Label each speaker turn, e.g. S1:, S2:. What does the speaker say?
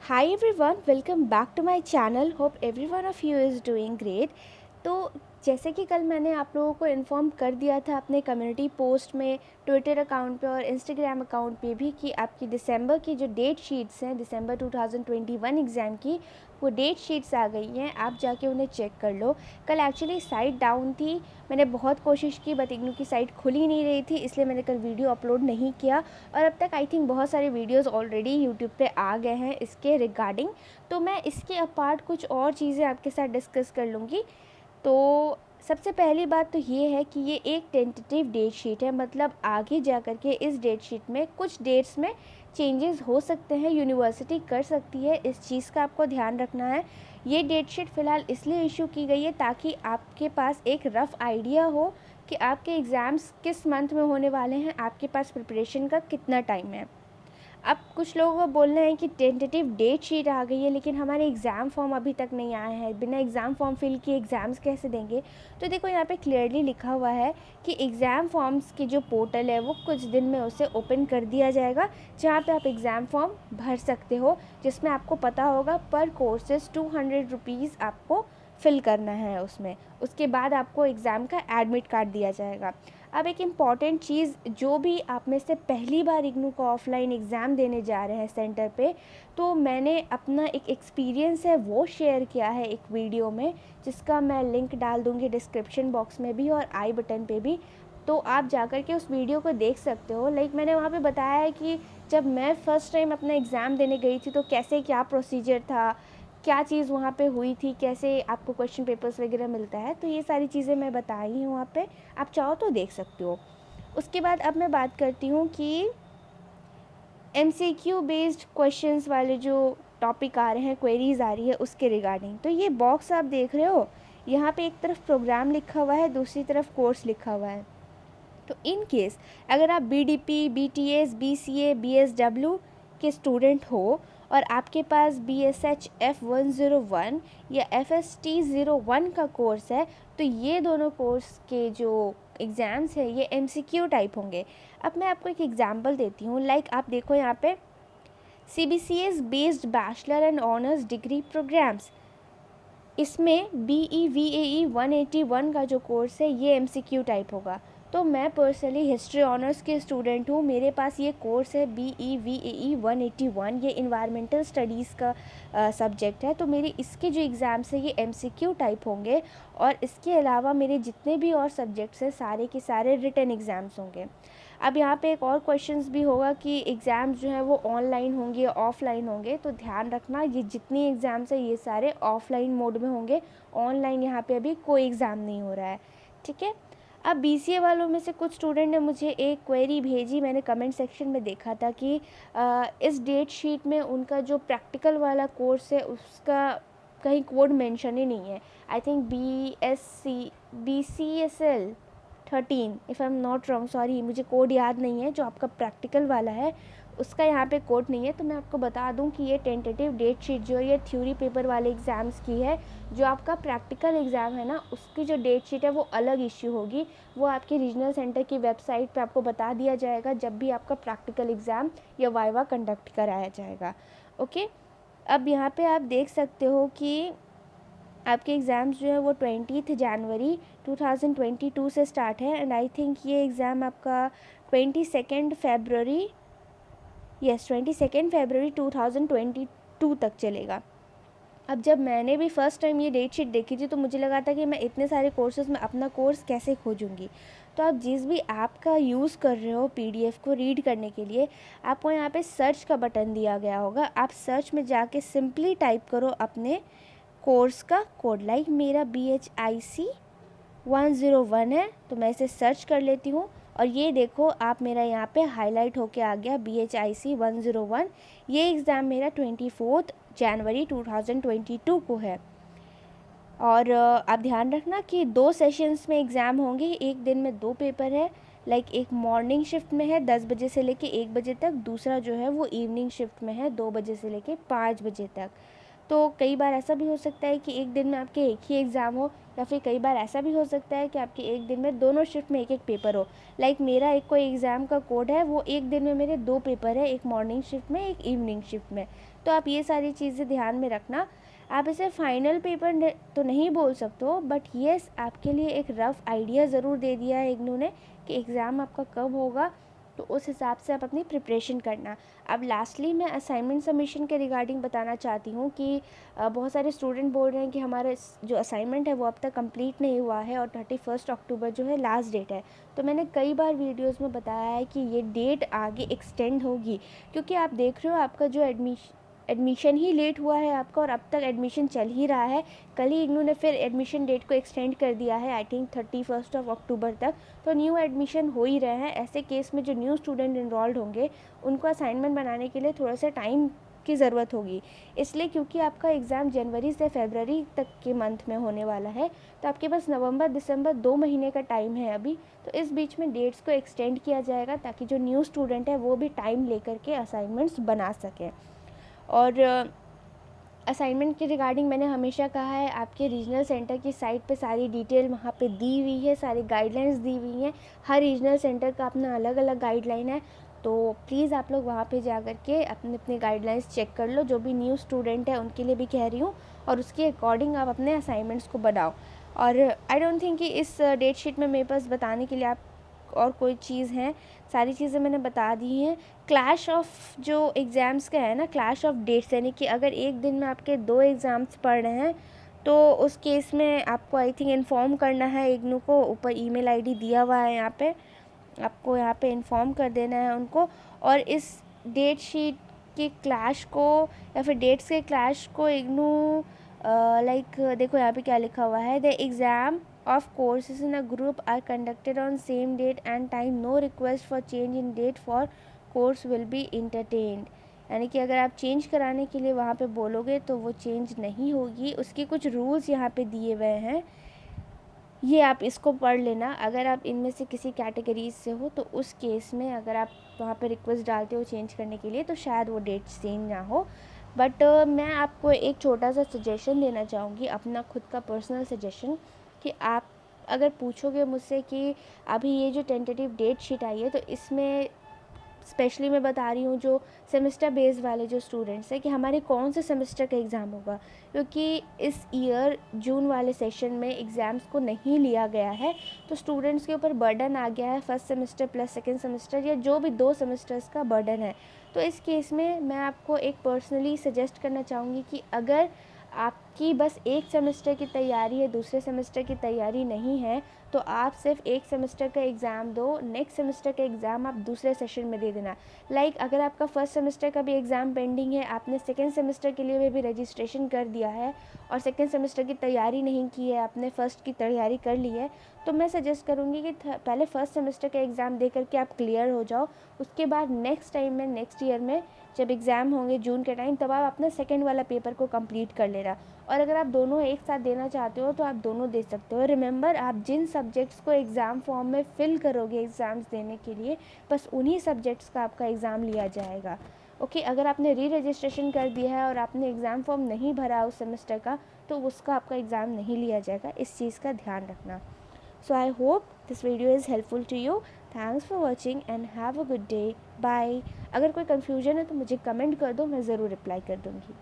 S1: Hi everyone, welcome back to my channel. Hope every one of you is doing great. तो जैसे कि कल मैंने आप लोगों को इन्फॉर्म कर दिया था अपने कम्युनिटी पोस्ट में, ट्विटर अकाउंट पे और इंस्टाग्राम अकाउंट पे भी कि आपकी दिसंबर की जो डेट शीट्स हैं दिसंबर 2021 एग्ज़ाम की, वो डेट शीट्स आ गई हैं। आप जाके उन्हें चेक कर लो। कल एक्चुअली साइट डाउन थी, मैंने बहुत कोशिश की बट इग्नू की साइट खुल ही नहीं रही थी, इसलिए मैंने कल वीडियो अपलोड नहीं किया। और अब तक आई थिंक बहुत सारे वीडियोस ऑलरेडी यूट्यूब पे आ गए हैं इसके रिगार्डिंग। तो मैं इसके अपार्ट कुछ और चीज़ें आपके साथ डिस्कस कर लूँगी। तो सबसे पहली बात तो ये है कि ये एक टेंटेटिव डेट शीट है, मतलब आगे जा कर के इस डेट शीट में कुछ डेट्स में चेंजेस हो सकते हैं, यूनिवर्सिटी कर सकती है, इस चीज़ का आपको ध्यान रखना है। ये डेट शीट फ़िलहाल इसलिए इशू की गई है ताकि आपके पास एक रफ़ आइडिया हो कि आपके एग्ज़ाम्स किस मंथ में होने वाले हैं, आपके पास प्रिपरेशन का कितना टाइम है। अब कुछ लोगों का बोलना है कि टेंटेटिव डेट शीट आ गई है लेकिन हमारे एग्ज़ाम फॉर्म अभी तक नहीं आए हैं, बिना एग्ज़ाम फॉर्म फिल किए एग्ज़ाम्स कैसे देंगे। तो देखो यहाँ पे क्लियरली लिखा हुआ है कि एग्ज़ाम फॉर्म्स की जो पोर्टल है वो कुछ दिन में उसे ओपन कर दिया जाएगा, जहाँ पे आप एग्ज़ाम फॉर्म भर सकते हो, जिसमें आपको पता होगा पर कोर्सेज 200 रुपीज़ आपको फिल करना है उसमें। उसके बाद आपको एग्ज़ाम का एडमिट कार्ड दिया जाएगा। अब एक इम्पॉर्टेंट चीज़, जो भी आप में से पहली बार इग्नू का ऑफलाइन एग्ज़ाम देने जा रहे हैं सेंटर पे, तो मैंने अपना एक एक्सपीरियंस है वो शेयर किया है एक वीडियो में, जिसका मैं लिंक डाल दूँगी डिस्क्रिप्शन बॉक्स में भी और आई बटन पे भी। तो आप जाकर के उस वीडियो को देख सकते हो। मैंने वहाँ पे बताया है कि जब मैं फ़र्स्ट टाइम अपना एग्ज़ाम देने गई थी तो कैसे क्या प्रोसीजर था, क्या चीज़ वहाँ पे हुई थी, कैसे आपको क्वेश्चन पेपर्स वगैरह मिलता है। तो ये सारी चीज़ें मैं बताई हूँ वहाँ पे, आप चाहो तो देख सकते हो। उसके बाद अब मैं बात करती हूँ कि MCQ बेस्ड क्वेश्चंस वाले जो टॉपिक आ रहे हैं, क्वेरीज आ रही है उसके रिगार्डिंग। तो ये बॉक्स आप देख रहे हो, यहाँ पे एक तरफ प्रोग्राम लिखा हुआ है, दूसरी तरफ कोर्स लिखा हुआ है। तो इन केस अगर आप BDP, BTS, BCA, BSW के स्टूडेंट हो और आपके पास BSH F101 या FST 01 का कोर्स है, तो ये दोनों कोर्स के जो एग्ज़ाम्स हैं ये MCQ टाइप होंगे। अब मैं आपको एक एग्ज़ाम्पल देती हूँ। आप देखो यहाँ पे CBCS based bachelor and honours degree programmes, इसमें BE-VAE 181 का जो कोर्स है ये MCQ टाइप होगा। तो मैं पर्सनली हिस्ट्री ऑनर्स के स्टूडेंट हूँ, मेरे पास ये कोर्स है BE-VAE 181, ये इन्वायरमेंटल स्टडीज़ का सब्जेक्ट है। तो मेरे इसके जो एग्ज़ाम्स हैं ये MCQ टाइप होंगे और इसके अलावा मेरे जितने भी और सब्जेक्ट्स हैं सारे के सारे रिटन एग्ज़ाम्स होंगे। अब यहाँ पे एक और क्वेश्चंस भी होगा कि एग्ज़ाम्स जो है वो ऑनलाइन होंगे या ऑफ़लाइन होंगे। तो ध्यान रखना, ये जितनी एग्ज़ाम्स है ये सारे ऑफ़लाइन मोड में होंगे, ऑनलाइन यहाँ पे अभी कोई एग्ज़ाम नहीं हो रहा है, ठीक है। अब BCA वालों में से कुछ स्टूडेंट ने मुझे एक क्वेरी भेजी, मैंने कमेंट सेक्शन में देखा था कि इस डेट शीट में उनका जो प्रैक्टिकल वाला कोर्स है उसका कहीं कोड मेंशन ही नहीं है। I think BCSL 13, if I am not wrong, sorry मुझे कोड याद नहीं है, जो आपका प्रैक्टिकल वाला है उसका यहाँ पे कोड नहीं है। तो मैं आपको बता दूँ कि ये टेंटेटिव डेट शीट जो है ये थ्योरी पेपर वाले एग्ज़ाम्स की है। जो आपका प्रैक्टिकल एग्ज़ाम है ना, उसकी जो डेट शीट है वो अलग इश्यू होगी, वो आपके रीजनल सेंटर की वेबसाइट पे आपको बता दिया जाएगा जब भी आपका प्रैक्टिकल एग्ज़ाम या वाइवा कंडक्ट कराया जाएगा। ओके, अब यहाँ पे आप देख सकते हो कि आपके एग्ज़ाम्स जो है वो 20 जनवरी 2022 से स्टार्ट है एंड आई थिंक ये एग्ज़ाम आपका 22 फरवरी 2022 तक चलेगा। अब जब मैंने भी फ़र्स्ट टाइम ये डेट शीट देखी थी तो मुझे लगा था कि मैं इतने सारे कोर्सेज़ में अपना कोर्स कैसे खोजूँगी। तो आप जिस भी ऐप का यूज़ कर रहे हो PDF को रीड करने के लिए, आपको यहाँ पे सर्च का बटन दिया गया होगा। आप सर्च में जाके सिंपली टाइप करो अपने कोर्स का कोड। मेरा BHIC 101 है, तो मैं इसे सर्च कर लेती हूँ और ये देखो आप मेरा यहाँ पे हाईलाइट होके आ गया BHIC 101। ये एग्ज़ाम मेरा 24 जनवरी 2022 को है। और आप ध्यान रखना कि 2 सेशंस में एग्ज़ाम होंगे, एक दिन में 2 पेपर है। एक मॉर्निंग शिफ्ट में है 10 बजे से लेके 1 बजे तक, दूसरा जो है वो इवनिंग शिफ्ट में है 2 बजे से लेके 5 बजे तक। तो कई बार ऐसा भी हो सकता है कि एक दिन में आपके एक ही एग्ज़ाम हो, या फिर कई बार ऐसा भी हो सकता है कि आपके एक दिन में दोनों शिफ्ट में एक एक पेपर हो। लाइक मेरा एक कोई एग्ज़ाम का कोड है, वो एक दिन में मेरे 2 पेपर है, एक मॉर्निंग शिफ्ट में, एक इवनिंग शिफ्ट में। तो आप ये सारी चीज़ें ध्यान में रखना। आप इसे फाइनल पेपर तो नहीं बोल सकते हो, बट येस आपके लिए एक रफ़ आइडिया ज़रूर दे दिया है इग्नू ने कि एग्ज़ाम आपका कब होगा, तो उस हिसाब से आप अपनी प्रिपरेशन करना। अब लास्टली मैं असाइनमेंट सबमिशन के रिगार्डिंग बताना चाहती हूँ कि बहुत सारे स्टूडेंट बोल रहे हैं कि हमारा जो असाइनमेंट है वो अब तक कंप्लीट नहीं हुआ है और 31 अक्टूबर जो है लास्ट डेट है। तो मैंने कई बार वीडियोस में बताया है कि ये डेट आगे एक्सटेंड होगी, क्योंकि आप देख रहे हो आपका जो एडमिशन ही लेट हुआ है आपका, और अब तक एडमिशन चल ही रहा है। कल ही इन्होंने फिर एडमिशन डेट को एक्सटेंड कर दिया है, आई थिंक 31 अक्टूबर तक। तो न्यू एडमिशन हो ही रहे हैं। ऐसे केस में जो न्यू स्टूडेंट इनरोल्ड होंगे उनको असाइनमेंट बनाने के लिए थोड़ा सा टाइम की ज़रूरत होगी, इसलिए क्योंकि आपका एग्ज़ाम जनवरी से फरवरी तक के मंथ में होने वाला है, तो आपके पास नवंबर दिसंबर 2 महीने का टाइम है अभी। तो इस बीच में डेट्स को एक्सटेंड किया जाएगा ताकि जो न्यू स्टूडेंट है वो भी टाइम लेकर के असाइनमेंट्स बना सकें। और असाइनमेंट के रिगार्डिंग मैंने हमेशा कहा है, आपके रीजनल सेंटर की साइट पे सारी डिटेल वहाँ पे दी हुई है, सारी गाइडलाइंस दी हुई हैं। हर रीजनल सेंटर का अपना अलग अलग गाइडलाइन है, तो प्लीज़ आप लोग वहाँ पे जा कर के अपने अपने गाइडलाइंस चेक कर लो। जो भी न्यू स्टूडेंट है उनके लिए भी कह रही हूँ, और उसके अकॉर्डिंग आप अपने असाइनमेंट्स को बनाओ। और आई डोंट थिंक कि इस डेट शीट में मेरे पास बताने के लिए आप और कोई चीज़ है, सारी चीज़ें मैंने बता दी हैं। क्लैश ऑफ जो एग्ज़ाम्स का है ना, क्लैश ऑफ डेट्स, यानी कि अगर एक दिन में आपके 2 एग्ज़ाम्स पड़ रहे हैं तो उस केस में आपको आई थिंक इन्फॉर्म करना है इग्नू को। ऊपर ईमेल आईडी दिया हुआ है, यहाँ पे आपको यहाँ पे इन्फॉर्म कर देना है उनको। और इस डेट शीट के क्लैश को या फिर डेट्स के क्लैश को इग्नू लाइक देखो यहाँ पे क्या लिखा हुआ है, the exam of courses in a group are conducted on same date and time. No request for change in date for course will be entertained. यानी कि अगर आप चेंज कराने के लिए वहाँ पे बोलोगे तो वो चेंज नहीं होगी। उसके कुछ रूल्स यहाँ पे दिए हुए हैं, ये आप इसको पढ़ लेना। अगर आप इनमें से किसी कैटेगरीज से हो तो उस केस में अगर आप वहाँ पे रिक्वेस्ट डालते हो चेंज करने के लिए तो शायद वो डेट चेंज ना हो। बट मैं आपको एक छोटा सा सजेशन देना चाहूँगी, अपना खुद का पर्सनल सजेशन, कि आप अगर पूछोगे मुझसे कि अभी ये जो टेंटेटिव डेट शीट आई है तो इसमें स्पेशली मैं बता रही हूँ जो सेमेस्टर बेस वाले जो स्टूडेंट्स हैं कि हमारे कौन से सेमेस्टर का एग्ज़ाम होगा, क्योंकि इस ईयर जून वाले सेशन में एग्ज़ाम्स को नहीं लिया गया है। तो स्टूडेंट्स के ऊपर बर्डन आ गया है, first semester plus second semester या जो भी 2 सेमेस्टर्स का बर्डन है। तो इस केस में मैं आपको एक पर्सनली सजेस्ट करना चाहूँगी कि अगर आपकी बस एक सेमेस्टर की तैयारी है, दूसरे सेमेस्टर की तैयारी नहीं है, तो आप सिर्फ एक सेमेस्टर का एग्ज़ाम दो, नेक्स्ट सेमेस्टर का एग्ज़ाम आप दूसरे सेशन में दे देना। लाइक अगर आपका फर्स्ट सेमेस्टर का भी एग्ज़ाम पेंडिंग है, आपने सेकेंड सेमेस्टर के लिए भी रजिस्ट्रेशन कर दिया है और सेकेंड सेमेस्टर की तैयारी नहीं की है, आपने फ़र्स्ट की तैयारी कर ली है, तो मैं सजेस्ट करूँगी कि पहले फ़र्स्ट सेमेस्टर का एग्ज़ाम दे करके आप क्लियर हो जाओ। उसके बाद नेक्स्ट टाइम में, नेक्स्ट ईयर में जब एग्ज़ाम होंगे जून के टाइम, तब आप अपना सेकेंड वाला पेपर को कंप्लीट कर लेना। और अगर आप दोनों एक साथ देना चाहते हो तो आप दोनों दे सकते हो। रिमेंबर, आप जिन सब्जेक्ट्स को एग्ज़ाम फॉर्म में फ़िल करोगे एग्ज़ाम्स देने के लिए, बस उन्हीं सब्जेक्ट्स का आपका एग्ज़ाम लिया जाएगा। ओके, अगर आपने री रजिस्ट्रेशन कर दिया है और आपने एग्ज़ाम फॉर्म नहीं भरा उस सेमेस्टर का, तो उसका आपका एग्ज़ाम नहीं लिया जाएगा। इस चीज़ का ध्यान रखना। So I hope this video is helpful to you. Thanks for watching and have a good day. Bye. अगर कोई कन्फ्यूजन है तो मुझे कमेंट कर दो, मैं ज़रूर रिप्लाई कर दूँगी।